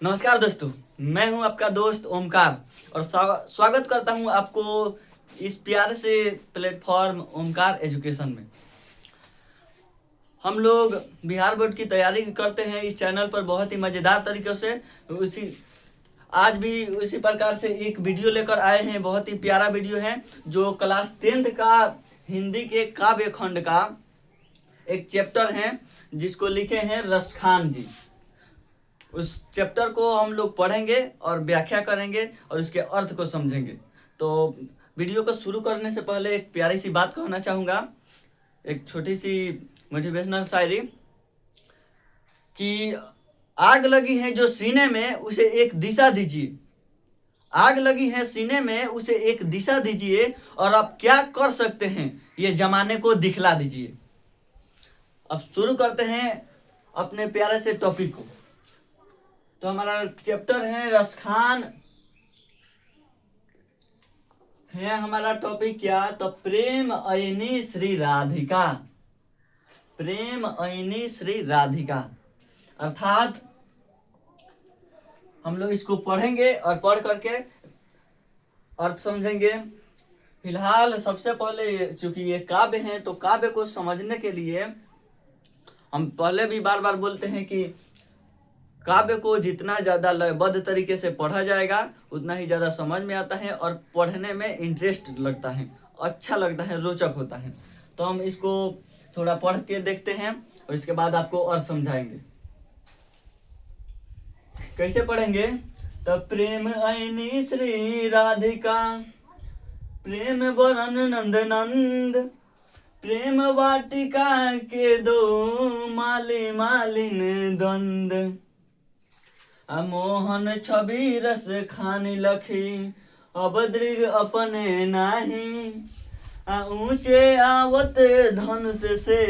नमस्कार दोस्तों। मैं हूं आपका दोस्त ओमकार और स्वागत करता हूं आपको इस प्यारे से प्लेटफॉर्म ओमकार एजुकेशन में। हम लोग बिहार बोर्ड की तैयारी करते हैं इस चैनल पर बहुत ही मज़ेदार तरीक़े से। उसी आज भी उसी प्रकार से एक वीडियो लेकर आए हैं। बहुत ही प्यारा वीडियो है जो क्लास 10th का हिंदी के काव्य खंड का एक चैप्टर है जिसको लिखे हैं रसखान जी। उस चैप्टर को हम लोग पढ़ेंगे और व्याख्या करेंगे और उसके अर्थ को समझेंगे। तो वीडियो को शुरू करने से पहले एक प्यारी सी बात कहना चाहूँगा, एक छोटी सी मोटिवेशनल शायरी कि आग लगी है जो सीने में उसे एक दिशा दीजिए। आग लगी है सीने में उसे एक दिशा दीजिए और आप क्या कर सकते हैं ये जमाने को दिखला दीजिए। अब शुरू करते हैं अपने प्यारे से टॉपिक को। तो हमारा चैप्टर है रसखान है। हमारा टॉपिक क्या? तो प्रेम अयनी श्री राधिका। प्रेम अयनी श्री राधिका अर्थात हम लोग इसको पढ़ेंगे और पढ़ करके अर्थ समझेंगे। फिलहाल सबसे पहले चूंकि ये काव्य है तो काव्य को समझने के लिए हम पहले भी बार बार बोलते हैं कि काव्य को जितना ज़्यादा लयबद्ध तरीके से पढ़ा जाएगा उतना ही ज़्यादा समझ में आता है और पढ़ने में इंटरेस्ट लगता है, अच्छा लगता है, रोचक होता है। तो हम इसको थोड़ा पढ़ के देखते हैं और इसके बाद आपको और समझाएंगे। कैसे पढ़ेंगे? तो प्रेम अयनी श्री राधिका, प्रेम वरन नंद नंद, प्रेम वाटिका के दो माली मालिन द्वंद, मोहन छवि रस खानी लखी, अब दृग अपने नाही, ऊंचे आवत धनुष से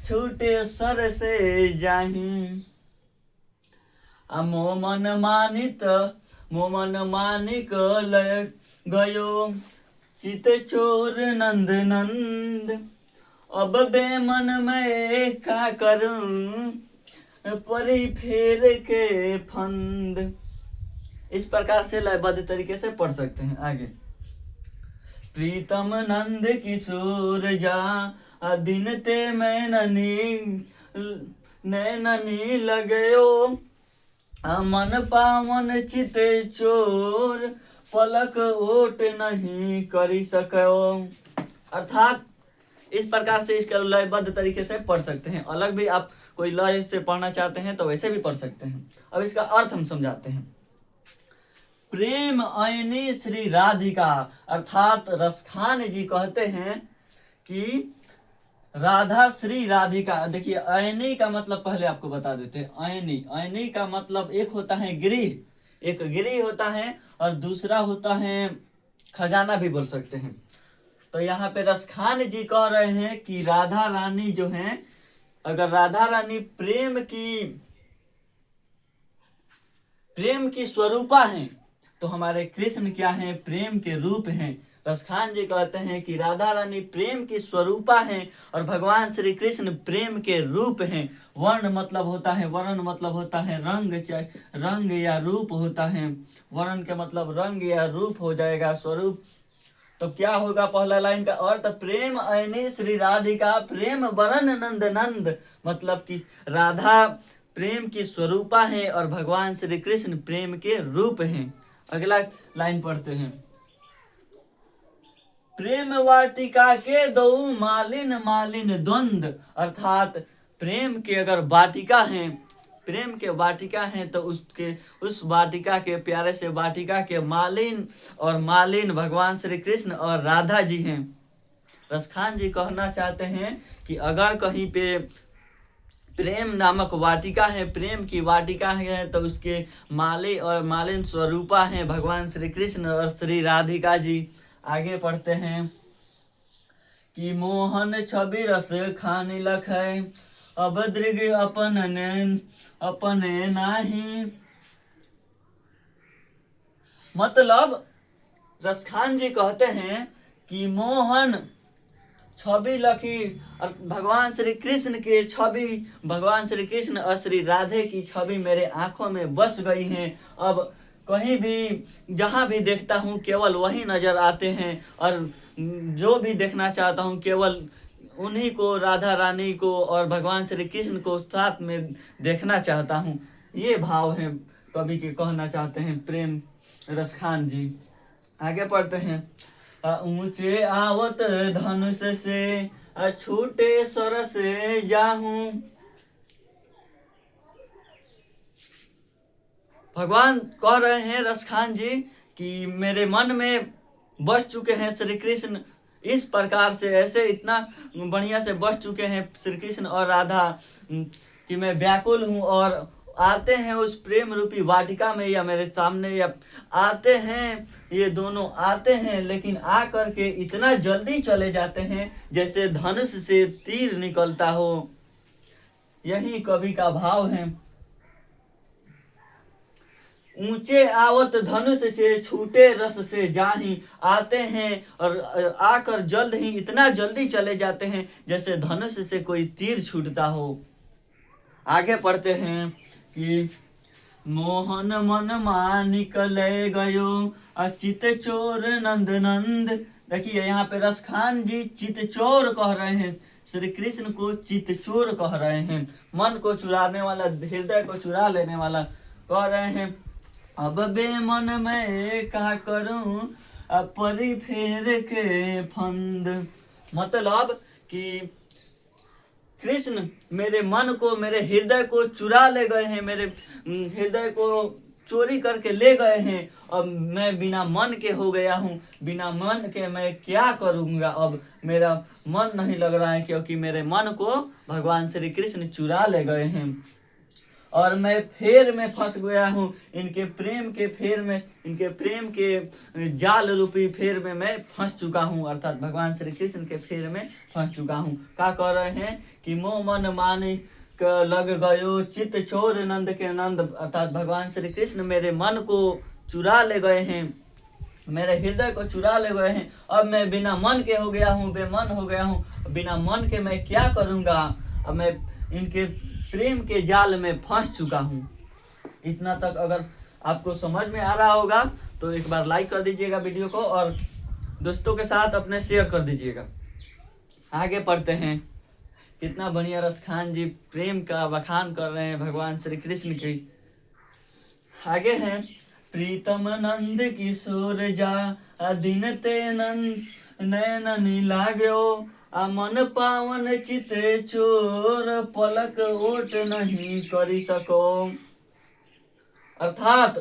छूटे सर से जाही, मोमन मानिक लय गयो चित चोर नंद नंद, अब बेमन में का करूं परी फेर के फंद। इस प्रकार से लयबद्ध तरीके से पढ़ सकते हैं। आगे प्रीतम नंद किशोर जा दिन ते नैननी लगयो, मन पावन चित चोर पलक ओट नहीं करी सको। अर्थात इस प्रकार से इसका लयबद्ध तरीके से पढ़ सकते हैं। अलग भी आप कोई लय से पढ़ना चाहते हैं तो वैसे भी पढ़ सकते हैं। अब इसका अर्थ हम समझाते हैं। प्रेम अयनी श्री राधिका अर्थात रसखान जी कहते हैं कि राधा श्री राधिका। देखिए अयनी का मतलब पहले आपको बता देते हैं। अयनी का मतलब एक होता है गृह, एक गृह होता है और दूसरा होता है खजाना भी बोल सकते हैं। तो यहाँ पे रसखान जी कह रहे हैं कि राधा रानी जो हैं, अगर राधा रानी प्रेम की स्वरूपा हैं तो हमारे कृष्ण क्या हैं? प्रेम के रूप हैं। रसखान जी कहते हैं कि राधा रानी प्रेम की स्वरूपा हैं और भगवान श्री कृष्ण प्रेम के रूप हैं। वर्ण मतलब होता है, वर्ण मतलब होता है रंग, चाहे रंग या रूप होता है। वर्ण के मतलब रंग या रूप हो जाएगा, स्वरूप। तो क्या होगा पहला लाइन का अर्थ? प्रेम अयनी श्री राधिका, प्रेम वरन नंद नंद, मतलब कि राधा प्रेम की स्वरूपा है और भगवान श्री कृष्ण प्रेम के रूप हैं। अगला लाइन पढ़ते हैं। प्रेम वाटिका के दो मालिन मालिन द्वंद, अर्थात प्रेम के अगर वाटिका हैं, प्रेम के वाटिका हैं तो उस वाटिका के प्यारे से वाटिका के मालिन और मालिन भगवान श्री कृष्ण और राधा जी हैं। रसखान जी कहना चाहते हैं कि अगर कहीं पे प्रेम नामक वाटिका है, प्रेम की वाटिका है, तो उसके माली और मालिन स्वरूपा हैं भगवान श्री कृष्ण और श्री राधिका जी। आगे पढ़ते हैं कि मोहन छवि रस खानी लखै, अब दृग अपने नाही। मतलब रसखान जी कहते हैं कि मोहन छवि लखी और भगवान श्री कृष्ण के छवि, भगवान श्री कृष्ण और श्री राधे की छवि मेरे आंखों में बस गई हैं। अब कहीं भी जहाँ भी देखता हूँ केवल वही नजर आते हैं और जो भी देखना चाहता हूँ केवल उन्हीं को, राधा रानी को और भगवान श्री कृष्ण को साथ में देखना चाहता हूँ। ये भाव है कवि के, कहना चाहते हैं प्रेम रस खान जी। आगे पढ़ते हैं। ऊंचे आवत धनुष से छूटे स्वर से जाहूं। भगवान कह रहे हैं रस खान जी कि मेरे मन में बस चुके हैं श्री कृष्ण, इस प्रकार से ऐसे इतना बढ़िया से बस चुके हैं श्री कृष्ण और राधा कि मैं व्याकुल हूँ और आते हैं उस प्रेम रूपी वाटिका में या मेरे सामने या आते हैं, ये दोनों आते हैं लेकिन आ करके इतना जल्दी चले जाते हैं जैसे धनुष से तीर निकलता हो। यही कवि का भाव है। ऊंचे आवत धनुष से छूटे रस से जाही, आते हैं और आकर जल्द ही इतना जल्दी चले जाते हैं जैसे धनुष से कोई तीर छूटता हो। आगे पढ़ते हैं कि मोहन मन मानिक ले गयो चित चोर नंद नंद। देखिए यहाँ पे रस खान जी चित चोर कह रहे हैं, श्री कृष्ण को चित चोर कह रहे हैं, मन को चुराने वाला, हृदय को चुरा लेने वाला कह रहे हैं। अब बेमन मैं क्या करूं परी फेर के फंद। मतलब कि कृष्ण मेरे मन को, मेरे हृदय को चुरा ले गए हैं, मेरे हृदय को चोरी करके ले गए हैं। अब मैं बिना मन के हो गया हूँ, बिना मन के मैं क्या करूँगा। अब मेरा मन नहीं लग रहा है क्योंकि मेरे मन को भगवान श्री कृष्ण चुरा ले गए हैं और मैं फेर में फंस गया हूँ, इनके प्रेम के फेर में, इनके प्रेम के जाल रूपी फेर में मैं फंस चुका हूँ, अर्थात भगवान श्री कृष्ण के फेर में फंस चुका हूँ। क्या कह रहे हैं कि मोह मन मानिक लग गयो चित चोर नंद के नंद, अर्थात भगवान श्री कृष्ण मेरे मन को चुरा ले गए हैं, मेरे हृदय को चुरा ले गए हैं। अब मैं बिना मन के हो गया हूँ, बेमन हो गया हूँ, बिना मन के मैं क्या करूँगा। अब मैं इनके प्रेम के जाल में फंस चुका हूँ। इतना तक अगर आपको समझ में आ रहा होगा तो एक बार लाइक कर दीजिएगा वीडियो को और दोस्तों के साथ अपने शेयर कर दीजिएगा। आगे पढ़ते हैं। कितना बढ़िया रस खान जी प्रेम का बखान कर रहे हैं भगवान श्री कृष्ण की। आगे हैं। प्रीतम नंद किशोर जा दिन ते नंद नैन लागो मन पावन चिते चोर पलक ओट नहीं करी सको। अर्थात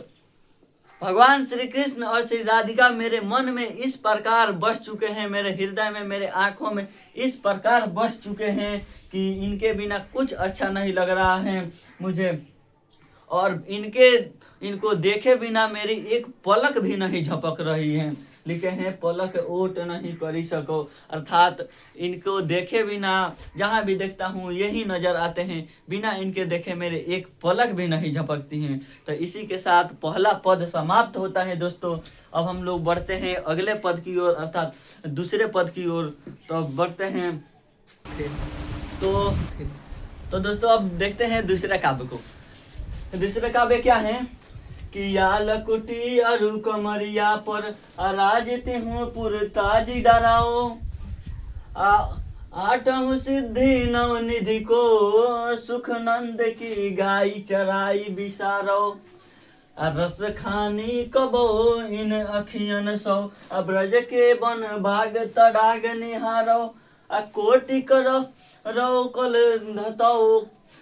भगवान श्री कृष्ण और श्री राधिका मेरे मन में इस प्रकार बस चुके हैं, मेरे हृदय में, मेरे आंखों में इस प्रकार बस चुके हैं कि इनके बिना कुछ अच्छा नहीं लग रहा है मुझे, और इनको देखे बिना मेरी एक पलक भी नहीं झपक रही है। लिखे हैं पलक ओट नहीं करी सको, अर्थात इनको देखे बिना जहाँ भी देखता हूँ यही नजर आते हैं, बिना इनके देखे मेरे एक पलक भी नहीं झपकती हैं। तो इसी के साथ पहला पद समाप्त होता है दोस्तों। अब हम लोग बढ़ते हैं अगले पद की ओर, अर्थात दूसरे पद की ओर। तो अब बढ़ते हैं तो दोस्तों अब देखते हैं दूसरे काव्य को। दूसरे काव्य क्या है कि या लकुटी अरु कमरिया पर राजती हूँ पुरताजी डराओ आठहु सिद्धि नवनिधि को सुख नंद की गाय चराई बिसारो रस खानी कबो इन अखियन सो ब्रज के बन भाग तड़ाग निहारो कोटि करो रो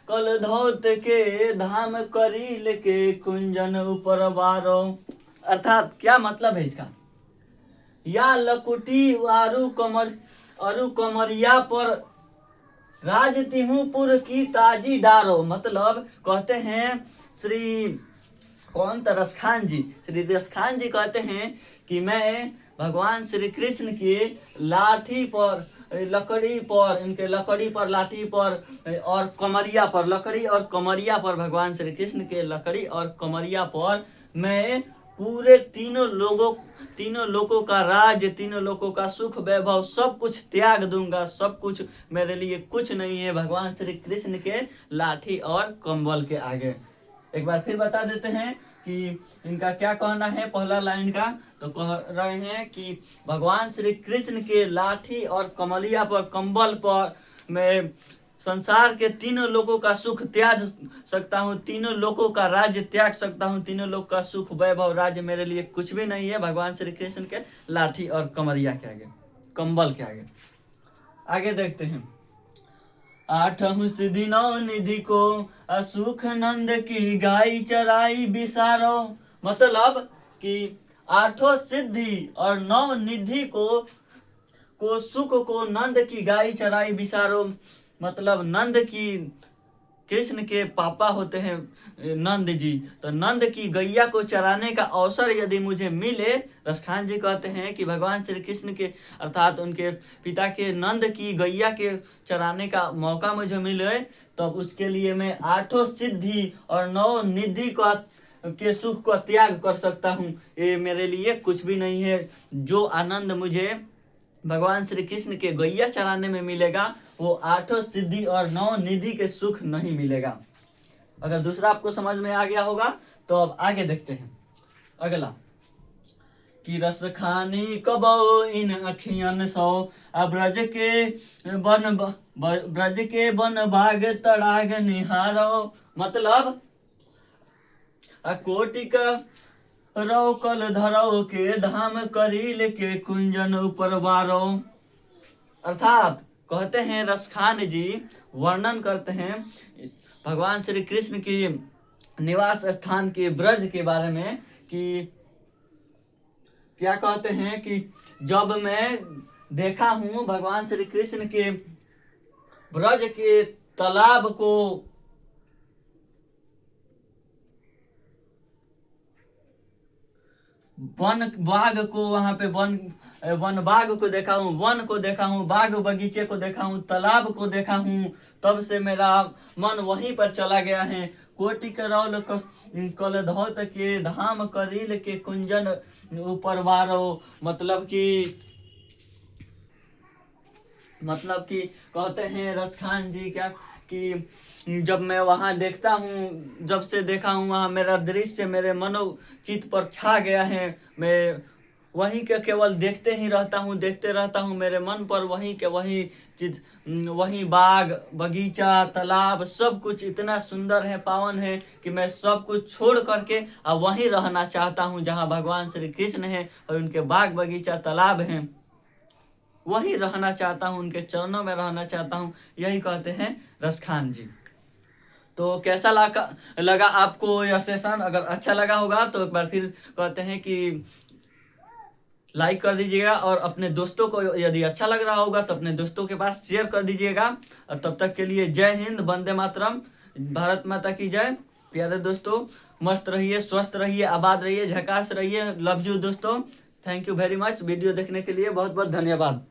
कल धौत के धाम करील के कुंजन ऊपर बारो। अर्थात क्या मतलब है इसका। या लकुटी अरु कमरिया पर राजती हूँ पुर की ताजी डारो। मतलब कहते हैं श्री रस खान जी, श्री रस खान जी कहते हैं कि मैं भगवान श्री कृष्ण की लाठी पर, लकड़ी पर, इनके लकड़ी पर, लाठी पर और कमरिया पर, लकड़ी और कमरिया पर, भगवान श्री कृष्ण के लकड़ी और कमरिया पर मैं पूरे तीनों लोगों का राज, तीनों लोगों का सुख वैभव सब कुछ त्याग दूंगा, सब कुछ मेरे लिए कुछ नहीं है भगवान श्री कृष्ण के लाठी और कंबल के आगे। एक बार फिर बता देते हैं कि इनका क्या कहना है पहला लाइन का। तो कह रहे हैं कि भगवान श्री कृष्ण के लाठी और कमलिया पर, कंबल पर मैं संसार के तीनों लोगों का सुख त्याग सकता हूँ, तीनों लोगों का राज्य त्याग सकता हूँ, तीनों लोग का सुख वैभव राज्य मेरे लिए कुछ भी नहीं है भगवान श्री कृष्ण के लाठी और कमरिया के आगे, कंबल के आगे। आगे देखते हैं। आठहु सिद्धि नौ निधि को असुख नंद की गाय चराई बिसारो। मतलब कि आठों सिद्धि और नौ निधि को सुख को नंद की गाय चराई बिसारो। मतलब नंद की, कृष्ण के पापा होते हैं नंद जी, तो नंद की गैया को चराने का अवसर यदि मुझे मिले, रसखान जी कहते हैं कि भगवान श्री कृष्ण के अर्थात उनके पिता के नंद की गैया के चराने का मौका मुझे मिले, तो उसके लिए मैं आठों सिद्धि और नौ निधि के सुख को त्याग कर सकता हूँ। ये मेरे लिए कुछ भी नहीं है। जो आनंद मुझे भगवान श्री कृष्ण के गैया चराने में मिलेगा वो आठों सिद्धि और नौ निधि के सुख नहीं मिलेगा। अगर दूसरा आपको समझ में आ गया होगा तो अब आगे देखते हैं अगला। कि रस खानी कबो इन अखियन सो, ब्रज के वन बाग तड़ाग निहारो। मतलब कोटिक रौ कल धरो के धाम करील के कुंजन ऊपर बारो। अर्थात कहते हैं रसखान जी वर्णन करते हैं भगवान श्री कृष्ण की निवास स्थान के ब्रज के बारे में कि क्या कहते हैं कि जब मैं देखा हूं भगवान श्री कृष्ण के ब्रज के तालाब को, वन बाग को, वहां पे वन बाग को देखा हूँ, वन को देखा हूँ, बाग बगीचे को देखा हूँ, तालाब को देखा हूँ, तब से मेरा मन वहीं पर चला गया है। कोटि करौल कल धौत के धाम करील के कुंजन ऊपर वारो। मतलब कि कहते हैं रसखान जी क्या कि जब मैं वहाँ देखता हूँ, जब से देखा हूँ वहाँ मेरा दृश्य मेरे मनोचित पर छा गया है। मैं वहीं के केवल देखते ही रहता हूँ, देखते रहता हूँ, मेरे मन पर वहीं के वही चीज, वही बाग बगीचा तालाब सब कुछ इतना सुंदर है, पावन है कि मैं सब कुछ छोड़ करके अब वहीं रहना चाहता हूँ जहाँ भगवान श्री कृष्ण है और उनके बाग बगीचा तालाब हैं, वहीं रहना चाहता हूँ, उनके चरणों में रहना चाहता हूँ। यही कहते हैं रसखान जी। तो कैसा लगा आपको यह सेशन? अगर अच्छा लगा होगा तो एक बार फिर कहते हैं कि लाइक कर दीजिएगा और अपने दोस्तों को, यदि अच्छा लग रहा होगा तो अपने दोस्तों के पास शेयर कर दीजिएगा। तब तक के लिए जय हिंद, वंदे मातरम, भारत माता की जय। प्यारे दोस्तों मस्त रहिए, स्वस्थ रहिए, आबाद रहिए, झकास रहिए। लव यू दोस्तों, thank you very much. Video देखने के लिए बहुत बहुत धन्यवाद।